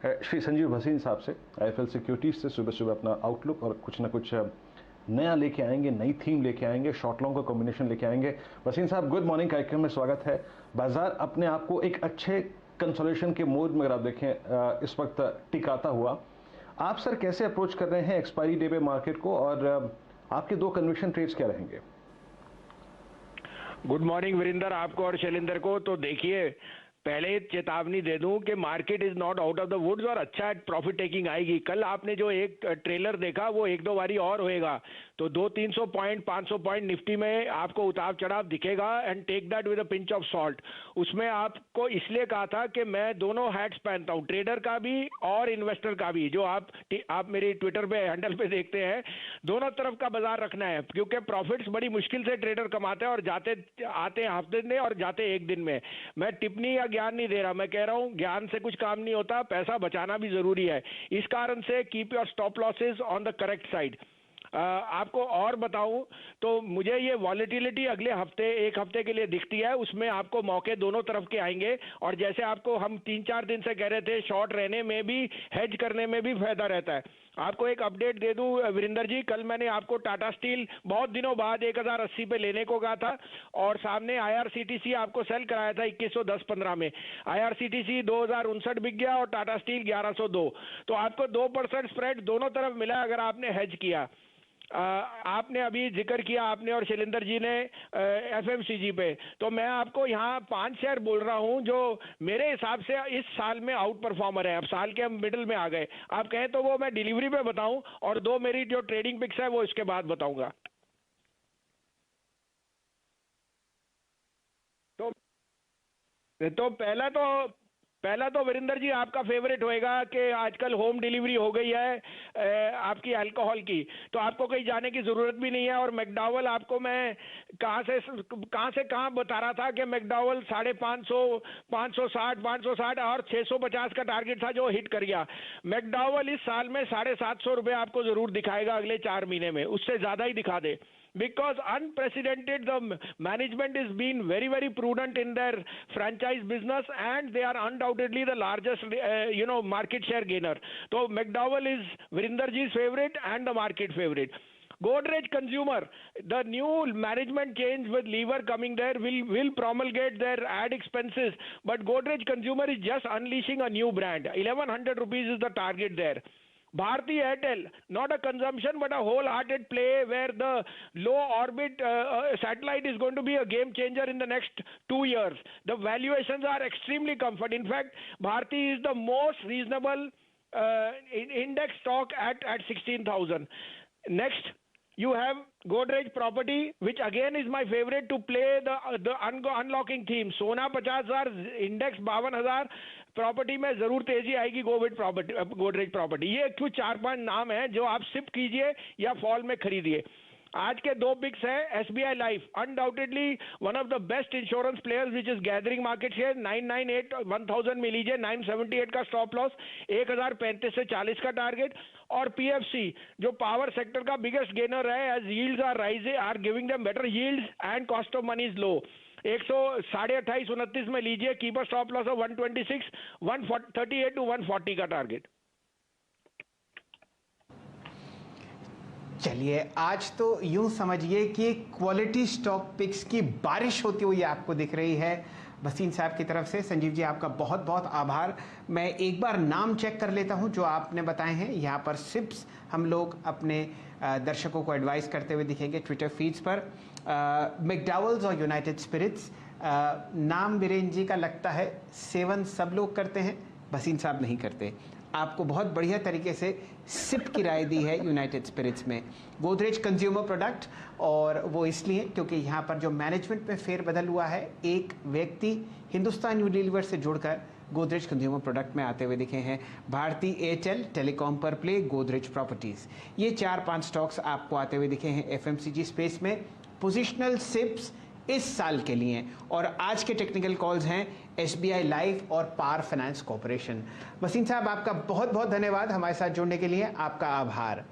है श्री संजीव भसीन साहब से, आईएफएल सिक्योरिटीज से। सुबह सुबह अपना आउटलुक और कुछ ना कुछ नया लेके आएंगे, नई थीम लेके आएंगे, शॉर्ट लॉन्ग का कॉम्बिनेशन लेके आएंगे। भसीन साहब, गुड मॉर्निंग, कार्यक्रम में स्वागत है। बाजार अपने आप को एक अच्छे कंसोलेशन के मोड में अगर आप देखें इस वक्त टिकाता हुआ, आप सर कैसे अप्रोच कर रहे हैं एक्सपायरी डे पे मार्केट को, और आपके दो कन्विक्शन ट्रेड्स क्या रहेंगे? गुड मॉर्निंग वीरेंद्र, आपको और शैलेंद्र को। तो देखिए, पहले चेतावनी दे दूं कि market is not out of the woods और अच्छा प्रॉफिट टेकिंग आएगी। कल आपने जो एक ट्रेलर देखा वो एक दो बारी और होएगा, तो 200-300 पॉइंट 500 पॉइंट निफ्टी में आपको उतार चढ़ाव दिखेगा, and take that with a pinch of salt. उसमें आपको इसलिए कहा था कि मैं दोनों हैट्स पहनता हूं, ट्रेडर का भी और इन्वेस्टर का भी। जो आप मेरी ट्विटर पे हैंडल पे देखते हैं, दोनों तरफ का बाजार रखना है, क्योंकि प्रॉफिट्स बड़ी मुश्किल से ट्रेडर कमाते हैं, और जाते आते हैं हफ्ते में और जाते एक दिन में। मैं टिप्पणी या ज्ञान नहीं दे रहा, मैं कह रहा हूं ज्ञान से कुछ काम नहीं होता, पैसा बचाना भी जरूरी है। इस कारण से keep your stop losses on the correct side. आपको और बताऊं तो मुझे ये वॉलेटिलिटी अगले हफ्ते, एक हफ्ते के लिए दिखती है, उसमें आपको मौके दोनों तरफ के आएंगे। और जैसे आपको हम 3-4 दिन से कह रहे थे, शॉर्ट रहने में भी, हेज करने में भी फायदा रहता है। आपको एक अपडेट दे दूं वीरेंद्र जी, कल मैंने आपको टाटा स्टील बहुत दिनों बाद 1080 पे लेने को कहा था, और सामने आईआरसीटीसी आपको सेल कराया था 2110-15 में। आईआरसीटीसी 2059 बिक गया और टाटा स्टील 1102। तो आपको 2% स्प्रेड दोनों तरफ मिला अगर आपने हेज किया। आपने अभी जिक्र किया, आपने और शैलेंद्र जी ने एफएमसीजी पे, तो मैं आपको यहाँ 5 शेयर बोल रहा हूँ जो मेरे हिसाब से इस साल में आउट परफॉर्मर है। अब साल के हम मिडिल में आ गए, आप कहें तो वो मैं डिलीवरी पे बताऊं, और 2 मेरी जो ट्रेडिंग पिक्स है वो इसके बाद बताऊंगा। तो पहला तो वीरेंद्र जी आपका फेवरेट होएगा कि आजकल होम डिलीवरी हो गई है आपकी अल्कोहल की, तो आपको कहीं जाने की जरूरत भी नहीं है। और मैकडॉवल, आपको मैं कहां से कहां बता रहा था कि मैकडॉवल 550, 560, 560 और 650 का टारगेट था जो हिट कर गया। मैकडॉवल इस साल में 750 रुपए आपको जरूर दिखाएगा अगले 4 महीने में, उससे ज्यादा ही दिखा दे। Because unprecedented, the management is being very, very prudent in their franchise business, and they are undoubtedly the largest, market share gainer. So McDowell is Virender ji's favorite and the market favorite. Godrej Consumer, the new management change with Lever coming there will promulgate their ad expenses, but Godrej Consumer is just unleashing a new brand. 1100 rupees is the target there. Bharti Airtel, not a consumption but a wholehearted play, where the low orbit satellite is going to be a game changer in the next 2 years. The valuations are extremely comfort. In fact, Bharti is the most reasonable index stock at 16,000. Next, you have Godrej Property, which again is my favorite to play the unlocking theme. सोना 50,000, index 52,000, property में जरूर तेजी आएगी। Godrej property, ये कुछ 4-5 नाम है जो आप सिप कीजिए या फॉल में खरीदिए। आज के 2 पिक्स है SBI life, undoubtedly one of the best insurance players which is gathering market share. 998 1000 में लीजिए, 978 का स्टॉप लॉस, 1035 से 40 का टारगेट। और पीएफसी जो पावर सेक्टर का बिगेस्ट गेनर है, as yields are rising, are giving them better yields and cost of money is low. 128.29 में लीजिए, keep a stop loss of 126, 138 to 140 का टारगेट। चलिए, आज तो यूं समझिए कि क्वालिटी स्टॉक पिक्स की बारिश होती हुई आपको दिख रही है भसीन साहब की तरफ से। संजीव जी, आपका बहुत बहुत आभार। मैं एक बार नाम चेक कर लेता हूं जो आपने बताए हैं। यहाँ पर सिप्स हम लोग अपने दर्शकों को एडवाइस करते हुए दिखेंगे ट्विटर फीड्स पर। मैकडॉवल्स और यूनाइटेड स्पिरिट्स, नाम वीरेंद्र जी का लगता है सेवन सब लोग करते हैं, भसीन साहब नहीं करते। आपको बहुत बढ़िया तरीके से सिप की राय दी है यूनाइटेड स्पिरिट्स में। गोदरेज कंज्यूमर प्रोडक्ट, और वो इसलिए क्योंकि यहाँ पर जो मैनेजमेंट में फेरबदल हुआ है, एक व्यक्ति हिंदुस्तान यूनिलीवर से जुड़कर गोदरेज कंज्यूमर प्रोडक्ट में आते हुए दिखे हैं। भारती एयरटेल टेलीकॉम पर प्ले, गोदरेज प्रॉपर्टीज, ये 4-5 स्टॉक्स आपको आते हुए दिखे हैं एफएमसीजी स्पेस में। पोजिशनल सिप्स इस साल के लिए, और आज के टेक्निकल कॉल्स हैं एसबीआई लाइफ और पावर फाइनेंस कॉर्पोरेशन। वसीम साहब, आपका बहुत बहुत धन्यवाद हमारे साथ जुड़ने के लिए, आपका आभार।